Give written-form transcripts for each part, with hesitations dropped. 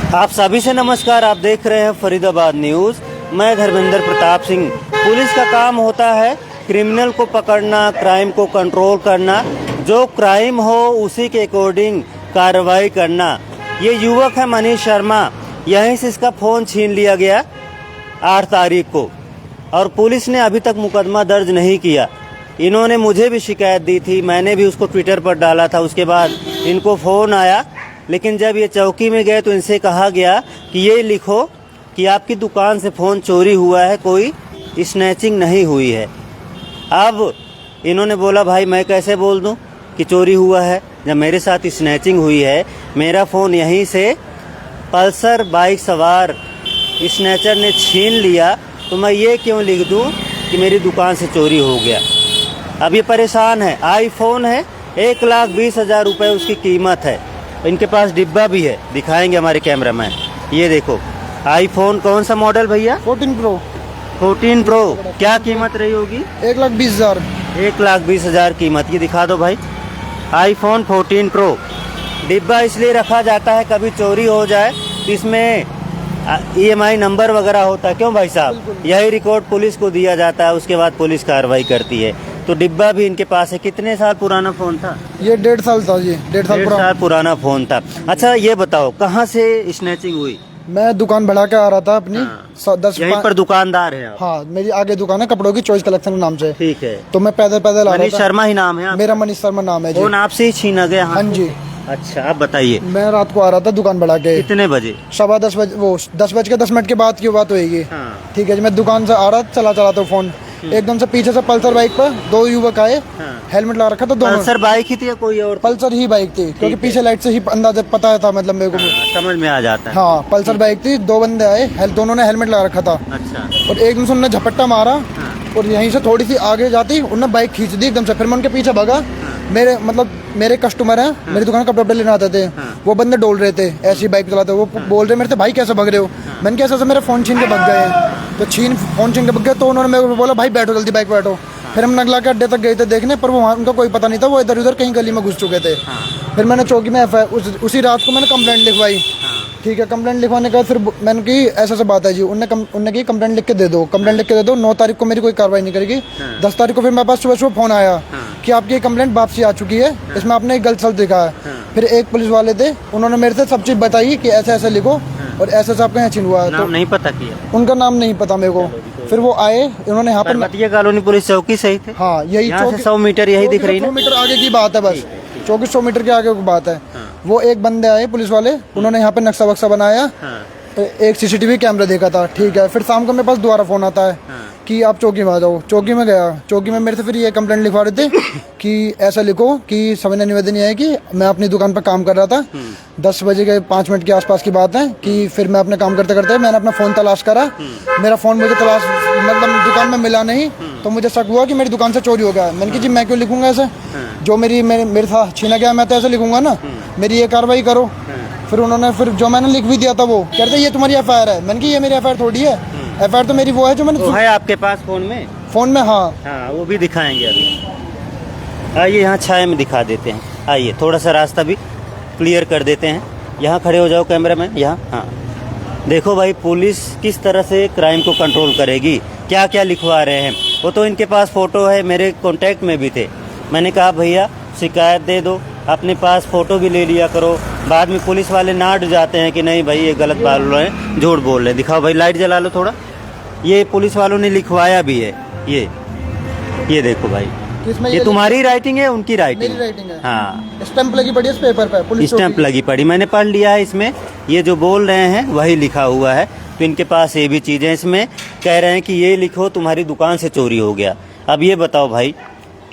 आप सभी से नमस्कार। आप देख रहे हैं फरीदाबाद न्यूज़। मैं धर्मेंद्र प्रताप सिंह। पुलिस का काम होता है क्रिमिनल को पकड़ना, क्राइम को कंट्रोल करना, जो क्राइम हो उसी के अकॉर्डिंग कार्रवाई करना। ये युवक है मनीष शर्मा, यहीं से इसका फ़ोन छीन लिया गया 8 तारीख को, और पुलिस ने अभी तक मुकदमा दर्ज नहीं किया। इन्होंने मुझे भी शिकायत दी थी, मैंने भी उसको ट्विटर पर डाला था। उसके बाद इनको फ़ोन आया, लेकिन जब ये चौकी में गए तो इनसे कहा गया कि ये लिखो कि आपकी दुकान से फ़ोन चोरी हुआ है, कोई स्नैचिंग नहीं हुई है। अब इन्होंने बोला भाई मैं कैसे बोल दूं कि चोरी हुआ है जब मेरे साथ स्नैचिंग हुई है। मेरा फ़ोन यहीं से पल्सर बाइक सवार स्नैचर ने छीन लिया, तो मैं ये क्यों लिख दूं कि मेरी दुकान से चोरी हो गया। अब ये परेशान है। आईफोन है, 1,20,000 रुपये उसकी कीमत है। इनके पास डिब्बा भी है, दिखाएंगे हमारे कैमरामैन। ये देखो आईफोन, कौन सा मॉडल भैया? 14 प्रो। 14 प्रो। क्या कीमत रही होगी? 1,20,000। 1,20,000 कीमत। ये दिखा दो भाई, आईफोन 14 प्रो। डिब्बा इसलिए रखा जाता है कभी चोरी हो जाए, इसमें EMI नंबर वगैरह होता है। क्यों भाई साहब? यही रिकॉर्ड पुलिस को दिया जाता है, उसके बाद पुलिस कार्रवाई करती है। तो डिब्बा भी इनके पास है। कितने साल पुराना फ़ोन था? ये 1.5 साल था जी, 1.5 साल पुराना फ़ोन था। अच्छा ये बताओ कहाँ से स्नैचिंग हुई? मैं दुकान बढ़ा के आ रहा था अपनी। हाँ। 10 यहीं पर दुकानदार है आप? हाँ, मेरी आगे दुकान है कपड़ों की, चॉइस कलेक्शन के नाम से। ठीक है। तो मैं पैदल आ रहा था। मनीष शर्मा ही नाम है आपका? मेरा मनीष शर्मा नाम है जी। फोन आपसे ही छीना गया? हाँ जी। अच्छा आप बताइए। मैं रात को आ रहा था दुकान बढ़ा के। कितने बजे? 10:15 बजे, वो 10:10 के बाद की बात होगी। हाँ। ठीक है जी। मैं दुकान से आ रहा, चला तो फोन एकदम से पीछे से पल्सर बाइक पर 2 युवक आए। हाँ। हेलमेट लगा रखा था दोनों। पल्सर बाइक ही थी या कोई और? पल्सर ही बाइक थी, क्योंकि पीछे लाइट से ही अंदाजा पता था, मतलब मेरे को। हाँ, समझ में आ जाता है। हाँ, पल्सर बाइक थी। 2 बंदे आए, दोनों ने हेलमेट लगा रखा था। अच्छा। और एकदम से उन्होंने झपट्टा मारा। हाँ। और यहीं से थोड़ी सी आगे जाती उन्होंने बाइक खींच दी एकदम से। फिर मैं उनके पीछे भागा। हाँ। मेरे कस्टमर हैं, मेरी दुकान का कपड़े लेने आते थे। हाँ। वो बंदे डोल रहे थे, ऐसी बाइक चलाते। वो बोल रहे मेरे से भाई कैसे भाग रहे हो? मैंने कहा ऐसा मेरा फ़ोन छीन के भाग गए। तो फ़ोन छीन के भाग गए। तो उन्होंने मेरे को बोला भाई बैठो जल्दी, बाइक बैठो। फिर हम नगला के अड्डे तक गए थे देखने, पर वो वहाँ उनका कोई पता नहीं था। वो इधर उधर कहीं गली में घुस चुके थे। फिर मैंने चौकी में उसी रात को मैंने कंप्लेंट लिखवाई। ठीक है, कंप्लेंट लिखवाने के बाद फिर मैंने की ऐसा बात है जी। उनने की कंप्लेंट लिख के दे दो, कंप्लेंट लिख के दे दो। 9 तारीख को मेरी कोई कार्रवाई नहीं करेगी। 10 तारीख को फिर मेरे पास सुबह फ़ोन आया कि आपकी कंप्लेंट वापसी आ चुकी है, इसमें आपने एक गलत शब्द लिखा है। फिर एक पुलिस वाले थे, उन्होंने मेरे से सब चीज़ बताई कि ऐसे ऐसे लिखो और ऐसे ऐसे आपका यहाँ छीन हुआ है। नाम नहीं पता किया? उनका उनका नाम नहीं पता मेरे को। फिर वो आए, उन्होंने यहाँ पर परमतिया कॉलोनी पुलिस चौकी से ही थे? हाँ, यही 100 मीटर यही दिख रही 100 मीटर आगे की बात है, बस 100 मीटर के आगे की बात है। वो एक बंदे आए पुलिस वाले, उन्होंने यहाँ पे नक्शा वक्शा बनाया। एक CCTV कैमरा देखा था। ठीक है। फिर शाम को मेरे पास दोबारा फ़ोन आता है कि आप चौकी में आ जाओ। चौकी में गया, चौकी में मेरे से फिर ये कंप्लेंट लिखवा रहे थे कि ऐसा लिखो कि सविनय निवेदन ये है कि मैं अपनी दुकान पर काम कर रहा था। 10 बजे के 5 मिनट के आसपास की बात है कि फिर मैं अपने काम करते करते मैंने अपना फ़ोन तलाश करा। मेरा फ़ोन मुझे मतलब दुकान में मिला नहीं। तो मुझे शक हुआ कि मेरी दुकान से चोरी हो गया। मैंने कहा जी मैं क्यों लिखूंगा ऐसे, जो मेरे साथ छीना गया मैं तो ऐसे लिखूंगा ना, मेरी ये कार्रवाई करो। फिर उन्होंने फिर जो मैंने लिख भी दिया था वो कहते ये तुम्हारी FIR है। मैंने कहा ये मेरी FIR थोड़ी है। FIR तो मेरी वो है जो मैंने तो है आपके पास फ़ोन में? फ़ोन में हाँ। हाँ वो भी दिखाएंगे अभी। आइए यहाँ छाया में दिखा देते हैं। आइए थोड़ा सा रास्ता भी क्लियर कर देते हैं। यहाँ खड़े हो जाओ कैमरामैन, यहाँ। हाँ देखो भाई पुलिस किस तरह से क्राइम को कंट्रोल करेगी, क्या क्या लिखवा रहे हैं। वो तो इनके पास फ़ोटो है, मेरे कॉन्टैक्ट में भी थे। मैंने कहा भैया शिकायत दे दो, अपने पास फ़ोटो भी ले लिया करो। बाद में पुलिस वाले डांट जाते हैं कि नहीं भाई ये गलत बोल रहे हैं, झूठ बोल रहे हैं। दिखाओ भाई, लाइट जला लो थोड़ा। ये पुलिस वालों ने लिखवाया भी है। ये देखो भाई, ये तुम्हारी राइटिंग है उनकी राइटिंग? मेरी राइटिंग है। हाँ, स्टैंप लगी पड़ी है इस पेपर पे, पुलिस स्टैंप लगी पड़ी, मैंने पढ़ लिया है। इसमें ये जो बोल रहे हैं वही लिखा हुआ है। तो इनके पास ये भी चीज़ें इसमें कह रहे हैं कि ये लिखो तुम्हारी दुकान से चोरी हो गया। अब ये बताओ भाई,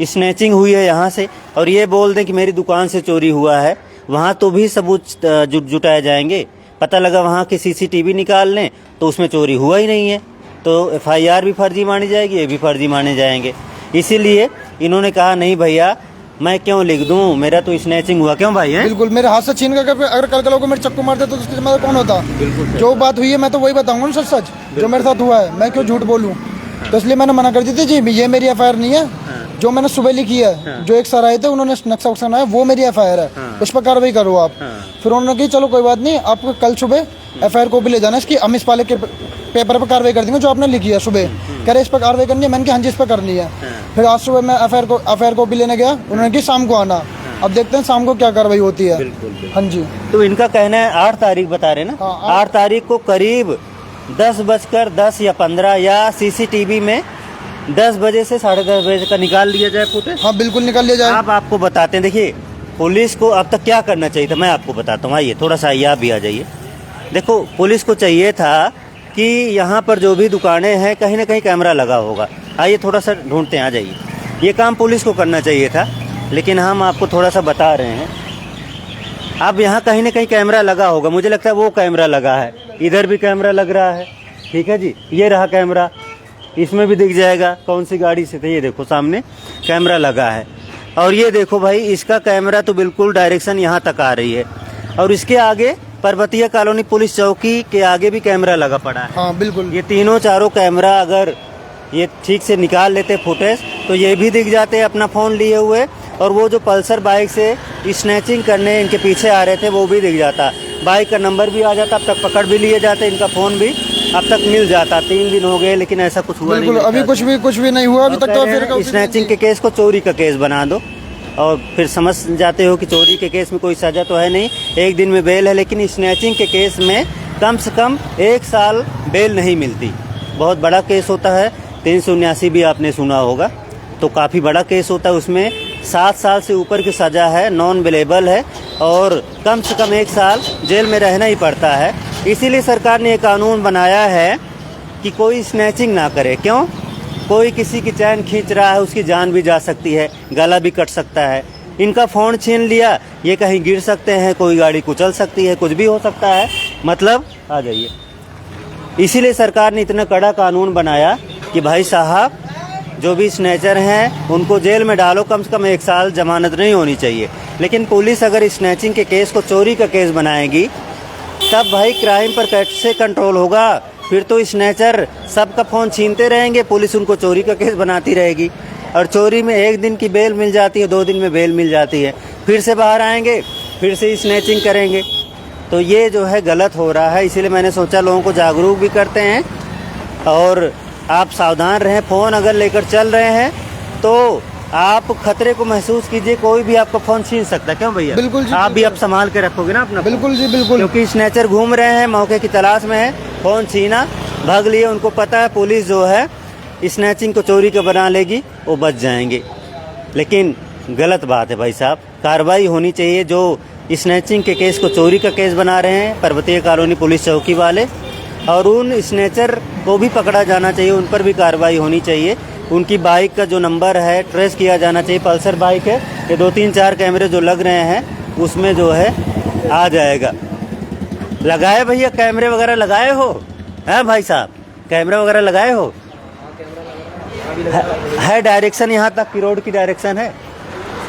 स्नैचिंग हुई है यहाँ से और ये बोल दें कि मेरी दुकान से चोरी हुआ है, वहाँ तो भी सबूत जुटाए जाएंगे। पता लगा वहाँ की CCTV निकाल लें तो उसमें चोरी हुआ ही नहीं है, तो FIR भी फर्जी मानी जाएगी, ये भी फर्जी माने जाएंगे। इसीलिए इन्होंने कहा नहीं भैया मैं क्यों लिख दूं, मेरा तो स्नैचिंग हुआ। क्यों भाई? है बिल्कुल, मेरे हाथ से छीन कर अगर कल को मेरे चक्कू मारते तो उसके जिम्मेदार कौन होता? जो बात हुई है मैं तो वही बताऊंगा ना, सच जो मेरे साथ हुआ है। मैं क्यों झूठ बोलूं? तो इसलिए मैंने मना कर दी थी जी, ये मेरी FIR नहीं है। जो मैंने सुबह लिखी है, जो एक सर आए थे उन्होंने नक्शा वक्शा बनाया, वो मेरी FIR है, उस पर कार्रवाई करो आप। फिर उन्होंने कहा चलो कोई बात नहीं, आपको कल सुबह FIR कॉपी ले जाना इसकी, हम इस वाले के पेपर पर कार्रवाई कर देंगे जो आपने लिखी है सुबह। कह रहे इस पर कार्रवाई करनी है, मैंने कहा हाँ जी इस पर करनी है। फिर आज सुबह मैं FIR कॉपी लेने गया, उन्होंने कहा शाम को आना। अब देखते हैं शाम को क्या कार्रवाई होती है। हाँ जी। तो इनका कहना है 8 तारीख बता रहे ना, हाँ, 8 तारीख को करीब 10:10 या 15 या CCTV में 10 बजे से 10:30 बजे का निकाल लिया जाए फुटेज। हाँ बिल्कुल निकाल लिया जाए। आप आपको बताते हैं, देखिए पुलिस को अब तक क्या करना चाहिए था, मैं आपको बताता हूँ। आइए थोड़ा सा आइए, आप भी आ जाइए। देखो पुलिस को चाहिए था कि यहाँ पर जो भी दुकानें हैं कहीं ना कहीं कैमरा लगा होगा। आइए थोड़ा सा ढूंढते हैं, आ जाइए। ये काम पुलिस को करना चाहिए था, लेकिन हम आपको थोड़ा सा बता रहे हैं। अब यहाँ कहीं ना कहीं कैमरा लगा होगा, मुझे लगता है वो कैमरा लगा है, इधर भी कैमरा लग रहा है। ठीक है जी, ये रहा कैमरा, इसमें भी दिख जाएगा कौन सी गाड़ी से थे। ये देखो सामने कैमरा लगा है, और ये देखो भाई इसका कैमरा तो बिल्कुल डायरेक्शन यहाँ तक आ रही है, और इसके आगे पर्वतीय कॉलोनी पुलिस चौकी के आगे भी कैमरा लगा पड़ा है। हाँ बिल्कुल। ये तीनों चारों कैमरा अगर ये ठीक से निकाल लेते फुटेज तो ये भी दिख जाते अपना फ़ोन लिए हुए, और वो जो पल्सर बाइक से स्नैचिंग करने इनके पीछे आ रहे थे वो भी दिख जाता, बाइक का नंबर भी आ जाता, अब तक पकड़ भी लिए जाते, इनका फ़ोन भी अब तक मिल जाता। 3 दिन हो गए लेकिन ऐसा कुछ हुआ नहीं। अभी कुछ भी नहीं हुआ अभी तक। तो फिर स्नैचिंग के केस को चोरी का केस बना दो, और फिर समझ जाते हो कि चोरी के केस में कोई सजा तो है नहीं, 1 दिन में बेल है, लेकिन स्नैचिंग के केस में कम से कम 1 साल बेल नहीं मिलती। बहुत बड़ा केस होता है, 379 भी आपने सुना होगा, तो काफ़ी बड़ा केस होता है, उसमें 7 साल से ऊपर की सज़ा है, नॉन बेलेबल है, और कम से कम 1 साल जेल में रहना ही पड़ता है। इसीलिए सरकार ने ये कानून बनाया है कि कोई स्नैचिंग ना करे। क्यों? कोई किसी की चैन खींच रहा है, उसकी जान भी जा सकती है, गला भी कट सकता है। इनका फ़ोन छीन लिया, ये कहीं गिर सकते हैं, कोई गाड़ी कुचल सकती है, कुछ भी हो सकता है। मतलब आ जाइए, इसीलिए सरकार ने इतना कड़ा कानून बनाया कि भाई साहब जो भी स्नैचर हैं उनको जेल में डालो, कम से कम 1 साल जमानत नहीं होनी चाहिए। लेकिन पुलिस अगर स्नैचिंग के केस को चोरी का केस बनाएगी तब भाई क्राइम पर कैसे कंट्रोल होगा? फिर तो स्नैचर सबका फ़ोन छीनते रहेंगे, पुलिस उनको चोरी का केस बनाती रहेगी, और चोरी में 1 दिन की बेल मिल जाती है, 2 दिन में बेल मिल जाती है, फिर से बाहर आएंगे, फिर से स्नैचिंग करेंगे। तो ये जो है गलत हो रहा है। इसीलिए मैंने सोचा लोगों को जागरूक भी करते हैं, और आप सावधान रहें। फ़ोन अगर लेकर चल रहे हैं तो आप खतरे को महसूस कीजिए, कोई भी आपका फ़ोन छीन सकता है। क्यों भैया? बिल्कुल जी, आप भी अब संभाल के रखोगे ना अपना? बिल्कुल जी बिल्कुल। क्योंकि स्नैचर घूम रहे हैं, मौके की तलाश में है, फ़ोन छीना, भाग लिए, उनको पता है पुलिस जो है स्नैचिंग को चोरी का बना लेगी, वो बच जाएंगे। लेकिन गलत बात है भाई साहब, कार्रवाई होनी चाहिए। जो स्नैचिंग के केस को चोरी का केस बना रहे हैं पर्वतीय कॉलोनी पुलिस चौकी वाले, और उन स्नैचर को भी पकड़ा जाना चाहिए, उन पर भी कार्रवाई होनी चाहिए। उनकी बाइक का जो नंबर है ट्रेस किया जाना चाहिए, पल्सर बाइक है, ये 2-3-4 कैमरे जो लग रहे हैं उसमें जो है आ जाएगा। लगाए भैया कैमरे वगैरह लगाए हो? हैं भाई साहब, कैमरा वगैरह लगाए हो? है डायरेक्शन यहाँ तक की, रोड की डायरेक्शन है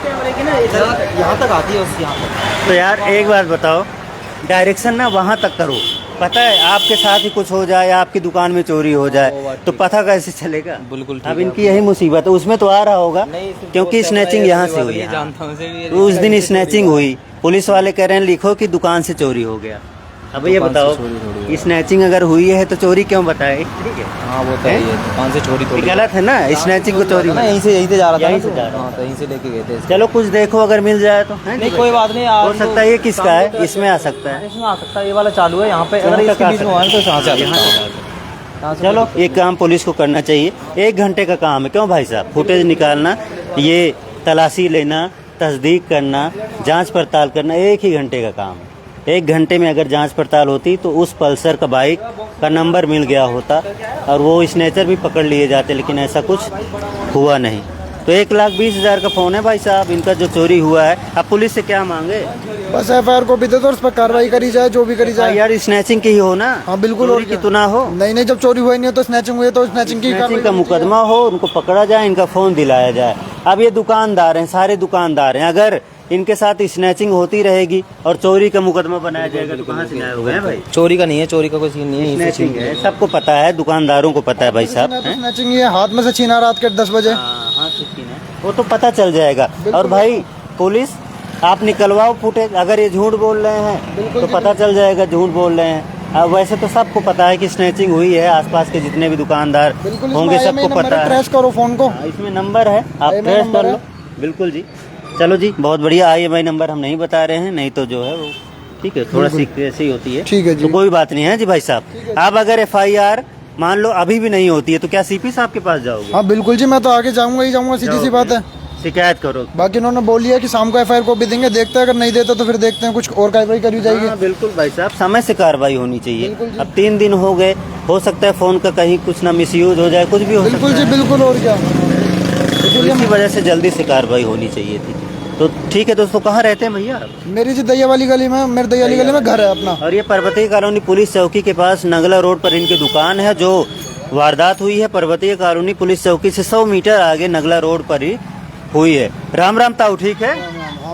यहाँ तक आती है, उस यहाँ तक। तो यार एक बात बताओ, डायरेक्शन ना वहाँ तक करो। पता है आपके साथ ही कुछ हो जाए, आपकी दुकान में चोरी हो जाए तो पता कैसे चलेगा? बिल्कुल। अब इनकी यही मुसीबत है। उसमें तो आ रहा होगा क्योंकि स्नैचिंग यहाँ से हुई है। उस दिन स्नैचिंग हुई, पुलिस वाले कह रहे हैं लिखो कि दुकान से चोरी हो गया। अब ये बताओ, स्नैचिंग अगर हुई है तो चोरी क्यों बताए? ठीक है, हाँ वो तो है, दुकान से चोरी थोड़ी गलत है ना, स्नैचिंग को चोरी ना। यहीं से जा रहा था, यहीं से जा रहा हाँ, तो यहीं से लेके गए थे। चलो कुछ देखो, अगर मिल जाए तो है? नहीं कोई बात नहीं, हो सकता है ये किसका है, इसमें आ सकता है, इसमें आ सकता है। ये वाला चालू है यहाँ पे, अगर इसके बीच में हुआ है तो यहाँ से आ सकता है। चलो ये काम पुलिस को करना चाहिए। 1 घंटे का काम है। क्यों भाई साहब? फुटेज निकालना, ये तलाशी लेना, तस्दीक करना, जांच पड़ताल करना 1 ही घंटे का काम है। 1 घंटे में अगर जांच पड़ताल होती तो उस पल्सर का बाइक का नंबर मिल गया होता और वो स्नैचर भी पकड़ लिए जाते, लेकिन ऐसा कुछ हुआ नहीं। तो 1,20,000 का फ़ोन है भाई साहब इनका जो चोरी हुआ है। अब पुलिस से क्या मांगे? बस FIR को भी दे दो, उस पर कार्रवाई करी जाए, जो भी करी जाए। यार स्नैचिंग की ही हो ना। हाँ बिल्कुल। चोरी की तो ना हो। नहीं, जब चोरी हुई नहीं हो तो स्नैचिंग हुई है तो स्नैचिंग की स्नैचिंग का मुकदमा हो, उनको पकड़ा जाए, इनका फ़ोन दिलाया जाए। अब ये दुकानदार हैं, सारे दुकानदार हैं, अगर इनके साथ स्नैचिंग होती रहेगी और चोरी का मुकदमा बनाया जाएगा तो कहाँ से न्याय होगा है भाई? चोरी का नहीं है, चोरी का कोई सीन नहीं है, यहीं से स्नैचिंग है, सबको पता है, दुकानदारों को पता है भाई साहब। हैं? स्नैचिंग ये हाथ में से छीना रात के 10 बजे। हाँ से छीना है, वो तो पता चल जाएगा। और भाई पुलिस आप निकलवाओ फुटेज, अगर ये झूठ बोल रहे हैं तो पता चल जाएगा झूठ बोल रहे हैं। अब वैसे तो सबको पता है कि स्नैचिंग हुई है, आसपास के जितने भी दुकानदार होंगे सबको पता है। ट्रेस करो फोन को, इसमें नंबर है, आप ट्रेस कर लो। बिल्कुल जी, चलो जी, बहुत बढ़िया। IMEI नंबर हम नहीं बता रहे हैं, नहीं तो जो है वो ठीक है, थोड़ा सीक्रेसी होती है। ठीक है जी, तो कोई बात नहीं है जी भाई साहब। आप अगर FIR मान लो अभी भी नहीं होती है तो क्या CP साहब के पास जाओगे? हाँ बिल्कुल जी, मैं तो आगे जाऊंगा ही जाऊंगा, सीधी सी बात है। शिकायत करो। बाकी उन्होंने बोल लिया कि शाम को FIR को भी देंगे, देखते हैं अगर नहीं देते तो फिर देखते हैं कुछ और कार्रवाई करी जाएगी। हाँ, बिल्कुल भाई साहब, समय से कार्रवाई होनी चाहिए। अब 3 दिन हो गए, हो सकता है फोन का कहीं कुछ ना मिसयूज हो जाए, कुछ भी हो सकता है। बिल्कुल जी बिल्कुल, और क्या, तो इसी वजह से जल्दी से कार्रवाई होनी चाहिए थी। तो ठीक है दोस्तों, कहाँ रहते हैं भैया आप? मेरी जी दैया वाली गली में, मेरे दैया वाली गली में घर है अपना। और ये पर्वतीय कॉलोनी पुलिस चौकी के पास नगला रोड पर इनकी दुकान है। जो वारदात हुई है पर्वतीय कॉलोनी पुलिस चौकी से 100 मीटर आगे नगला रोड पर ही हुई है। राम राम ताऊ, ठीक है?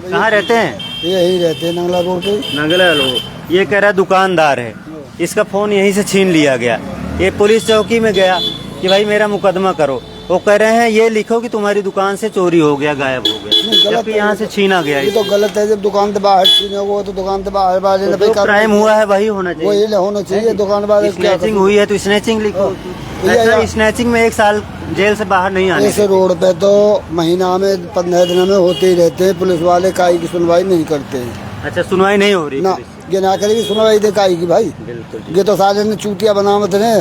कहाँ रहते हैं? यही रहते हैं नगला रोड पे। नगला रोड। ये कह रहा है दुकानदार है, इसका फोन यहीं से छीन लिया गया। ये पुलिस चौकी में गया कि भाई मेरा मुकदमा करो, वो कह रहे हैं ये लिखो कि तुम्हारी दुकान से चोरी हो गया, गायब हो गया, जबकि यहाँ से छीना गया। ये तो गलत है, जब दुकान से बाहर छीने हो तो दुकान से बाहर जो क्राइम हुआ है वही होना चाहिए, वही होना चाहिए। दुकानदार स्नैचिंग हुई है तो स्नैचिंग लिखो। स्नैचिंग में 1 साल जेल से बाहर नहीं आने। ऐसे रोड पे तो महीना में 15 दिन में होते ही रहते हैं, पुलिस वाले काई की सुनवाई नहीं करते हैं। अच्छा, सुनवाई नहीं हो रही ना, ये ना करेगी सुनवाई दे काई की भाई। बिल्कुल, ये तो सारे ने चूतिया बनावत ने,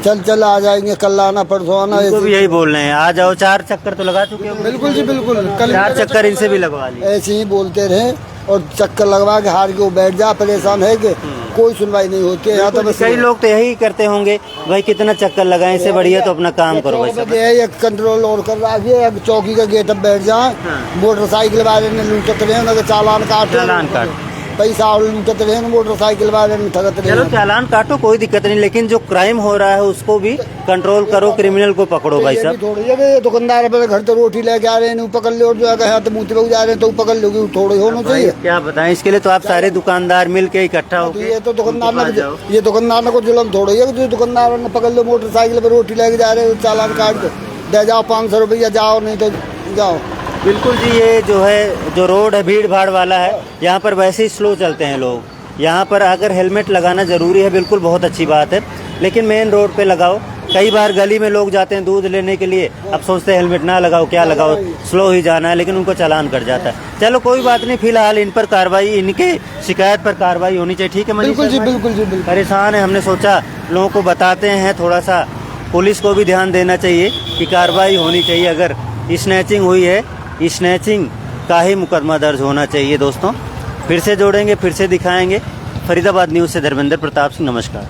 चल आ जाएंगे, कल आना परसों आना। इनको भी यही बोल रहे हैं, आ जाओ। 4 चक्कर तो लगा चुके हो? बिल्कुल जी बिल्कुल, कल 4 चक्कर इनसे भी लगवा लिए। ऐसे ही बोलते रहे और चक्कर लगवा के हार के वो बैठ जा, परेशान है कि कोई सुनवाई नहीं होती है यहाँ तो। बस कई लोग तो यही करते होंगे, भाई कितना चक्कर लगाएं, इससे बढ़िया तो अपना काम करो। ये कंट्रोल और कर रहा है, चौकी का गेट अब बैठ जाए, मोटरसाइकिल वाले ने लूटत रहे, उन्होंने चालान काट पैसा और लूटत रहे, मोटरसाइकिल वाले ने ठगत रहे। चलो चालान काटो, कोई दिक्कत नहीं, लेकिन जो क्राइम हो रहा है उसको भी कंट्रोल करो, क्रिमिनल को पकड़ो भाई साहब। थोड़ी जगह दुकानदार अपने घर तो रोटी लेके आ रहे हैं, पकड़ लो, और जो है तो मुँह पे जा रहे हैं तो पकड़ लोगे, थोड़ी होना चाहिए। क्या बताएं, इसके लिए तो आप सारे दुकानदार मिल के इकट्ठा हो। ये तो दुकानदार ने को जुलम थोड़ी है, जो दुकानदार ने पकड़ लो, मोटरसाइकिल पे रोटी लेके जा रहे हो, चालान काट दे जाओ 500 रुपया, जाओ नहीं तो जाओ। बिल्कुल जी, ये जो है जो रोड है भीड़ भाड़ वाला है, यहाँ पर वैसे ही स्लो चलते हैं लोग। यहाँ पर अगर हेलमेट लगाना जरूरी है, बिल्कुल बहुत अच्छी बात है, लेकिन मेन रोड पे लगाओ। कई बार गली में लोग जाते हैं दूध लेने के लिए, अब सोचते हैं हेलमेट ना लगाओ, क्या लगाओ, स्लो ही जाना है, लेकिन उनको चालान कट जाता है। चलो कोई बात नहीं, फिलहाल इन पर कार्रवाई, इनके शिकायत पर कार्रवाई होनी चाहिए। ठीक है मनीष? बिल्कुल जी बिल्कुल जी बिल्कुल। परेशान है, हमने सोचा लोगों को बताते हैं, थोड़ा सा पुलिस को भी ध्यान देना चाहिए कि कार्रवाई होनी चाहिए। अगर स्नैचिंग हुई है, स्नैचिंग का ही मुकदमा दर्ज होना चाहिए। दोस्तों फिर से जोड़ेंगे, फिर से दिखाएंगे। फरीदाबाद न्यूज़ से धर्मेंद्र प्रताप सिंह, नमस्कार।